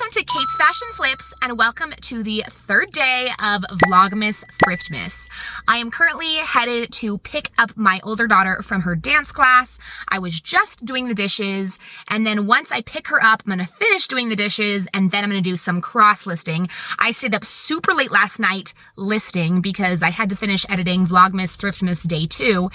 Welcome to Kate's Fashion Flips and welcome to the third day of VLOGMAS THRIFTMAS. I am currently headed to pick up my older daughter from her dance class. I was just doing the dishes, and then once I pick her up, I'm gonna finish doing the dishes and then I'm gonna do some cross listing. I stayed up super late last night listing because I had to finish editing VLOGMAS THRIFTMAS day 2.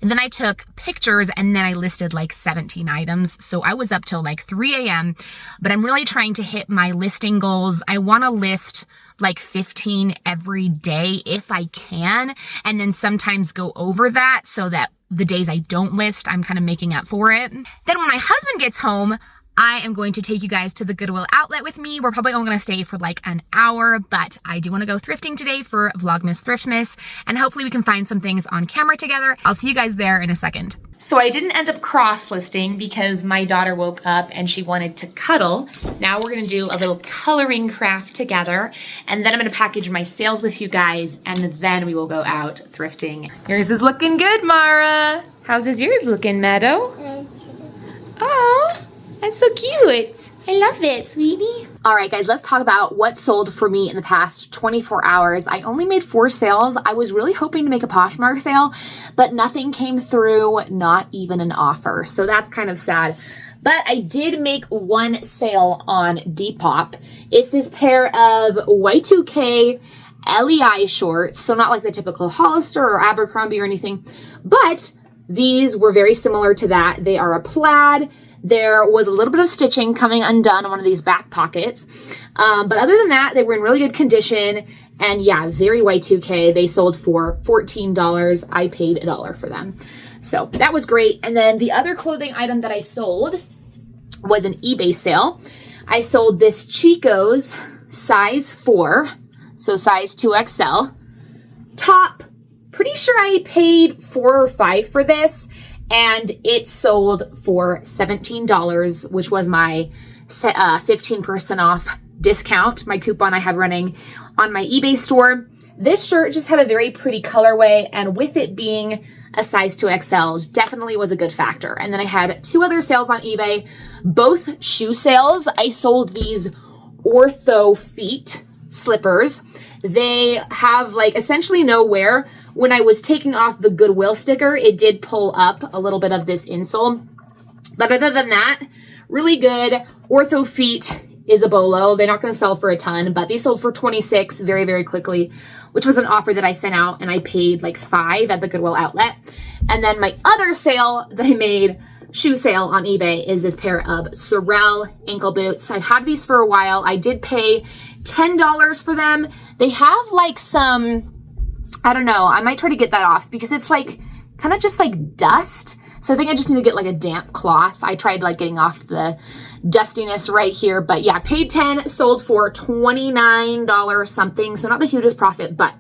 And then I took pictures and then I listed like 17 items. So I was up till like 3 a.m. But I'm really trying to hit my listing goals. I want to list like 15 every day if I can, and then sometimes go over that so that the days I don't list, I'm kind of making up for it. Then when my husband gets home, I am going to take you guys to the Goodwill outlet with me. We're probably only going to stay for like an hour, but I do want to go thrifting today for VLOGMAS THRIFTMAS, and hopefully we can find some things on camera together. I'll see you guys there in a second. So I didn't end up cross-listing because my daughter woke up and she wanted to cuddle. Now we're gonna do a little coloring craft together, and then I'm gonna package my sales with you guys, and then we will go out thrifting. Yours is looking good, Mara. How's yours looking, Meadow? Oh, that's so cute. I love it, sweetie. All right, guys, let's talk about what sold for me in the past 24 hours. I only made 4 sales. I was really hoping to make a Poshmark sale, but nothing came through, not even an offer. So that's kind of sad. But I did make 1 sale on Depop. It's this pair of Y2K LEI shorts. So not like the typical Hollister or Abercrombie or anything, but these were very similar to that. They are a plaid. There was a little bit of stitching coming undone on one of these back pockets. But other than that, they were in really good condition. And yeah, very Y2K. They sold for $14. I paid $1 for them. So that was great. And then the other clothing item that I sold was an eBay sale. I sold this Chico's size 4, so size 2XL top. Pretty sure I paid $4 or $5 for this. And it sold for $17, which was my 15% off discount, my coupon I have running on my eBay store. This shirt just had a very pretty colorway, and with it being a size 2XL, definitely was a good factor. And then I had 2 other sales on eBay, both shoe sales. I sold these Ortho feet slippers. They have like essentially no wear. When I was taking off the Goodwill sticker, it did pull up a little bit of this insole. But other than that, really good. Ortho feet is a bolo. They're not going to sell for a ton, but these sold for $26 very, very quickly, which was an offer that I sent out, and I paid like $5 at the Goodwill outlet. And then my other sale that I made, shoe sale on eBay, is this pair of Sorel ankle boots. I've had these for a while. I did pay $10 for them. They have like some, I don't know, I might try to get that off because it's like kind of just like dust. So I think I just need to get like a damp cloth. I tried like getting off the dustiness right here, but yeah, paid $10, sold for $29 something. So not the hugest profit, but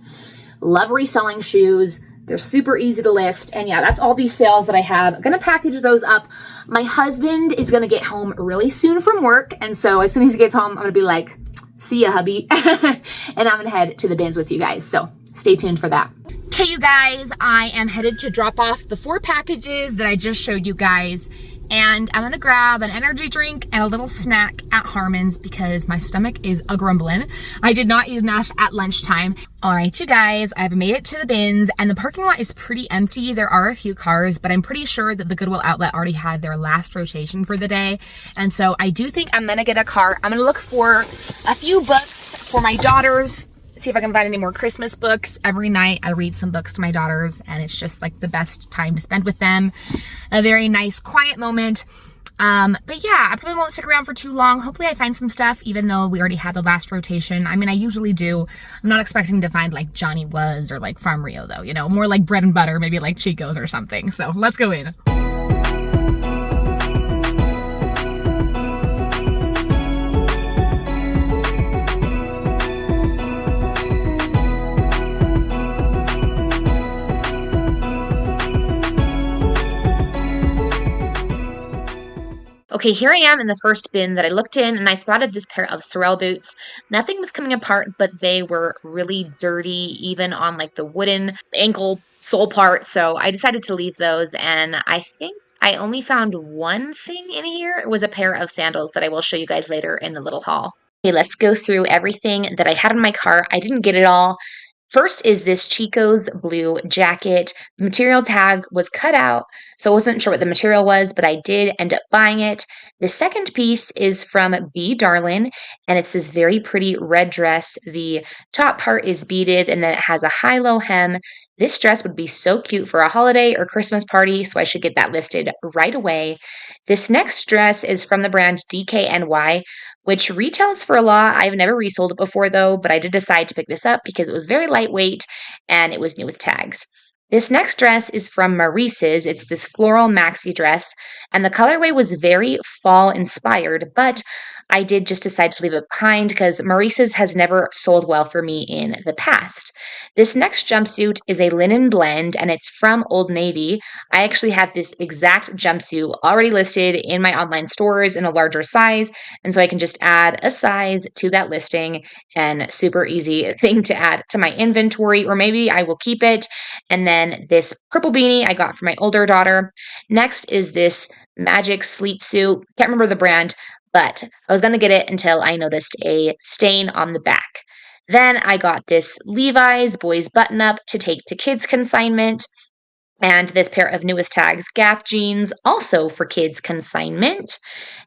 love reselling shoes. They're super easy to list. And yeah, that's all these sales that I have. I'm going to package those up. My husband is going to get home really soon from work. And so as soon as he gets home, I'm going to be like, see ya, hubby. And I'm going to head to the bins with you guys. So stay tuned for that. Okay, you guys, I am headed to drop off the 4 packages that I just showed you guys. And I'm gonna grab an energy drink and a little snack at Harmon's because my stomach is a-grumbling. I did not eat enough at lunchtime. All right, you guys, I've made it to the bins and the parking lot is pretty empty. There are a few cars, but I'm pretty sure that the Goodwill outlet already had their last rotation for the day. And so I do think I'm gonna get a car. I'm gonna look for a few books for my daughters, see if I can find any more Christmas books. Every night I read some books to my daughters, and it's just like the best time to spend with them. A very nice quiet moment. But yeah, I probably won't stick around for too long. Hopefully I find some stuff, even though we already had the last rotation. I mean, I usually do. I'm not expecting to find like Johnny Was or like Farm Rio though, you know, more like bread and butter, maybe like Chico's or something. So let's go in. Okay, here I am in the first bin that I looked in, and I spotted this pair of Sorel boots. Nothing was coming apart, but they were really dirty, even on like the wooden ankle sole part. So I decided to leave those, and I think I only found one thing in here. It was a pair of sandals that I will show you guys later in the little haul. Okay, let's go through everything that I had in my cart. I didn't get it all. First is this Chico's blue jacket. The material tag was cut out, so I wasn't sure what the material was, but I did end up buying it. The second piece is from B. Darlin, and it's this very pretty red dress. The top part is beaded, and then it has a high-low hem. This dress would be so cute for a holiday or Christmas party, so I should get that listed right away. This next dress is from the brand DKNY, which retails for a lot. I've never resold it before though, but I did decide to pick this up because it was very lightweight and it was new with tags. This next dress is from Maurice's. It's this floral maxi dress, and the colorway was very fall inspired, but I did just decide to leave it behind because Maurice's has never sold well for me in the past. This next jumpsuit is a linen blend and it's from Old Navy. I actually have this exact jumpsuit already listed in my online stores in a larger size, and so I can just add a size to that listing, and super easy thing to add to my inventory, or maybe I will keep it. And then this purple beanie I got for my older daughter. Next is this magic sleep suit. Can't remember the brand, but I was going to get it until I noticed a stain on the back. Then I got this Levi's boys button up to take to kids consignment, and this pair of new with tags Gap jeans, also for kids consignment.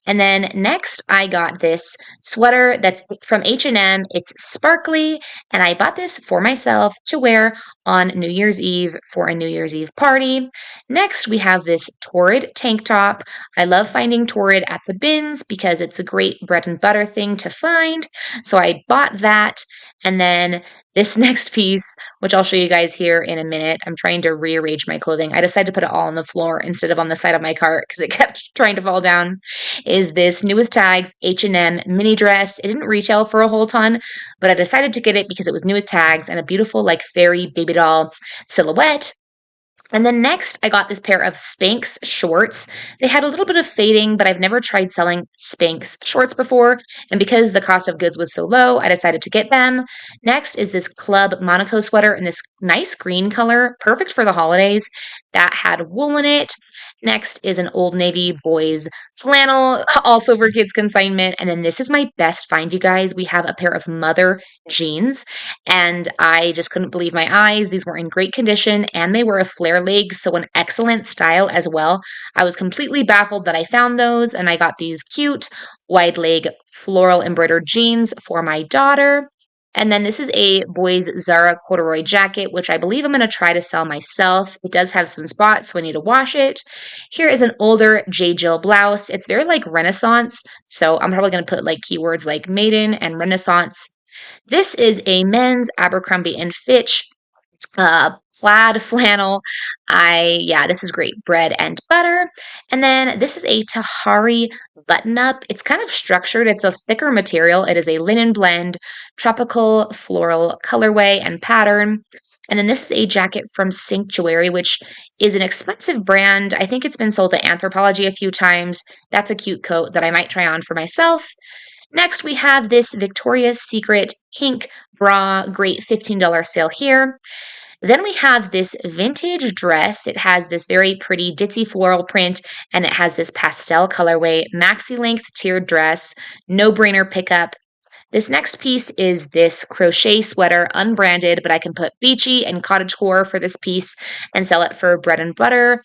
And then next I got this sweater that's from H&M. It's sparkly, and I bought this for myself to wear on New Year's Eve for a New Year's Eve party. Next we have this Torrid tank top. I love finding Torrid at the bins because it's a great bread and butter thing to find. So I bought that. And then this next piece, which I'll show you guys here in a minute, I'm trying to rearrange my clothing. I decided to put it all on the floor instead of on the side of my cart because it kept trying to fall down, is this new with tags H&M mini dress. It didn't retail for a whole ton, but I decided to get it because it was new with tags and a beautiful like fairy baby doll silhouette. And then next, I got this pair of Spanx shorts. They had a little bit of fading, but I've never tried selling Spanx shorts before. And because the cost of goods was so low, I decided to get them. Next is this Club Monaco sweater in this nice green color, perfect for the holidays, that had wool in it. Next is an Old Navy boys flannel, also for kids consignment. And then this is my best find, you guys. We have a pair of Mother jeans, and I just couldn't believe my eyes. These were in great condition, and they were a flare leg, so an excellent style as well. I was completely baffled that I found those, and I got these cute wide leg floral embroidered jeans for my daughter. And then this is a boys Zara corduroy jacket, which I believe I'm going to try to sell myself. It does have some spots, so I need to wash it. Here is an older J. Jill blouse. It's very like Renaissance, so I'm probably going to put like keywords like maiden and Renaissance. This is a men's Abercrombie and Fitch plaid flannel. Yeah, this is great. Bread and butter. And then this is a Tahari button up. It's kind of structured. It's a thicker material. It is a linen blend, tropical floral colorway and pattern. And then this is a jacket from Sanctuary, which is an expensive brand. I think it's been sold to Anthropologie a few times. That's a cute coat that I might try on for myself. Next, we have this Victoria's Secret pink bra, great $15 sale here. Then we have this vintage dress. It has this very pretty ditzy floral print, and it has this pastel colorway, maxi length tiered dress, no brainer pickup. This next piece is this crochet sweater, unbranded, but I can put beachy and cottagecore for this piece and sell it for bread and butter.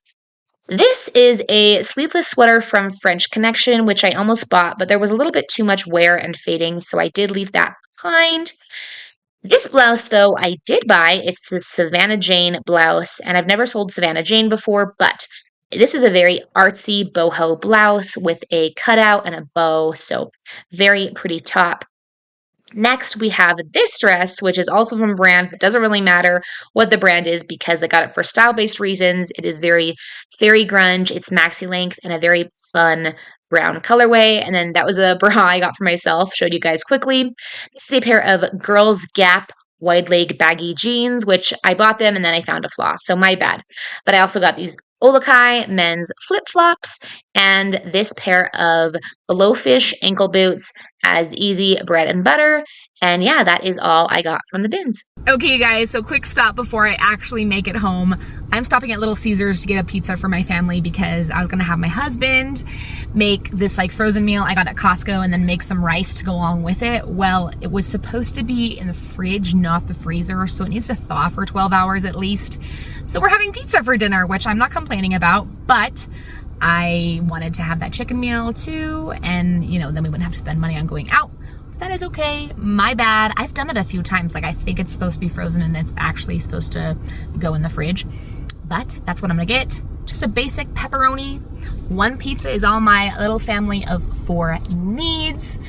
This is a sleeveless sweater from French Connection, which I almost bought, but there was a little bit too much wear and fading, so I did leave that behind. This blouse, though, I did buy. It's the Savannah Jane blouse, and I've never sold Savannah Jane before, but this is a very artsy boho blouse with a cutout and a bow, so very pretty top. Next, we have this dress, which is also from brand, but doesn't really matter what the brand is because I got it for style-based reasons. It is very fairy grunge. It's maxi length and a very fun brown colorway. And then that was a bra I got for myself, showed you guys quickly. This is a pair of Girls Gap wide leg baggy jeans, which I bought them and then I found a flaw, so my bad. But I also got these Olokai men's flip-flops, and this pair of blowfish ankle boots as easy bread and butter. And yeah, that is all I got from the bins. Okay, you guys, so quick stop before I actually make it home. I'm stopping at Little Caesars to get a pizza for my family because I was gonna have my husband make this like frozen meal I got at Costco and then make some rice to go along with it. Well, it was supposed to be in the fridge, not the freezer, so it needs to thaw for 12 hours at least. So we're having pizza for dinner, which I'm not complaining about, but I wanted to have that chicken meal too, and you know, then we wouldn't have to spend money on going out. That is okay, my bad. I've done it a few times. Like I think it's supposed to be frozen and it's actually supposed to go in the fridge. But that's what I'm gonna get. Just a basic pepperoni. One pizza is all my little family of 4 needs.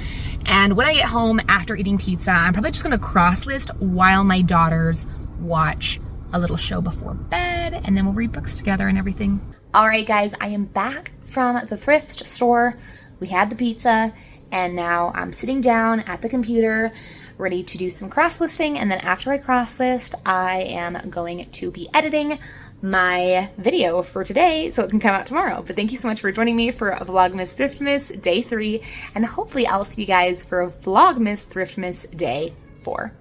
And when I get home after eating pizza, I'm probably just gonna cross list while my daughters watch a little show before bed, and then we'll read books together and everything. All right, guys, I am back from the thrift store. We had the pizza, and now I'm sitting down at the computer ready to do some cross-listing, and then after I cross-list, I am going to be editing my video for today so it can come out tomorrow. But thank you so much for joining me for Vlogmas Thriftmas Day 3, and hopefully I'll see you guys for Vlogmas Thriftmas Day 4.